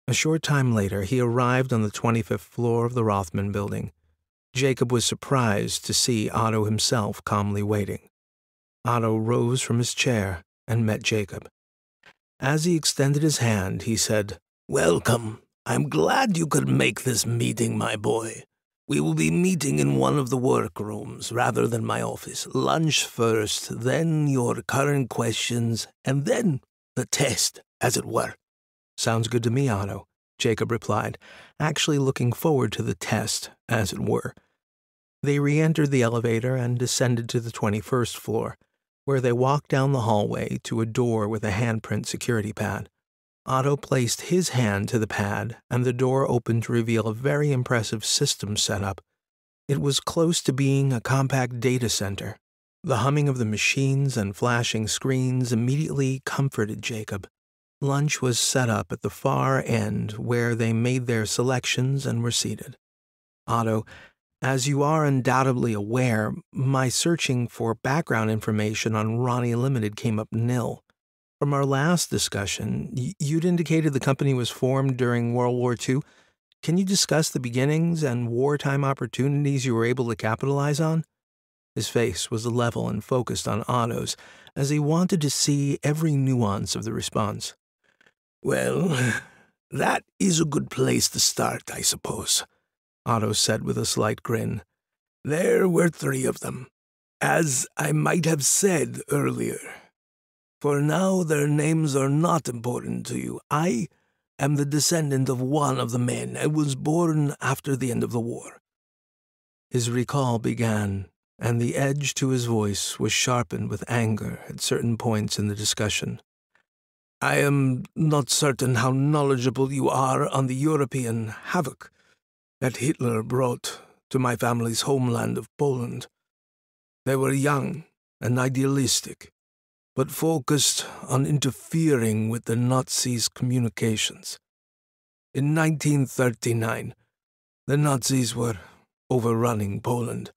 A short time later, he arrived on the 25th floor of the Rothman building. Jacob was surprised to see Otto himself calmly waiting. Otto rose from his chair and met Jacob. As he extended his hand, he said, "Welcome. I'm glad you could make this meeting, my boy. We will be meeting in one of the workrooms rather than my office. Lunch first, then your current questions, and then the test, as it were." "Sounds good to me, Otto," Jacob replied, actually looking forward to the test, as it were. They re-entered the elevator and descended to the 21st floor, where they walked down the hallway to a door with a handprint security pad. Otto placed his hand to the pad, and the door opened to reveal a very impressive system setup. It was close to being a compact data center. The humming of the machines and flashing screens immediately comforted Jacob. Lunch was set up at the far end where they made their selections and were seated. "Otto, as you are undoubtedly aware, my searching for background information on Ronnie Limited came up nil. From our last discussion, you'd indicated the company was formed during World War II. Can you discuss the beginnings and wartime opportunities you were able to capitalize on?" His face was level and focused on Otto's, as he wanted to see every nuance of the response. "Well, that is a good place to start, I suppose," Otto said with a slight grin. "There were 3 of them, as I might have said earlier. For now, their names are not important to you. I am the descendant of one of the men and was born after the end of the war." His recall began, and the edge to his voice was sharpened with anger at certain points in the discussion. "I am not certain how knowledgeable you are on the European havoc that Hitler brought to my family's homeland of Poland. They were young and idealistic, but focused on interfering with the Nazis' communications. In 1939, the Nazis were overrunning Poland,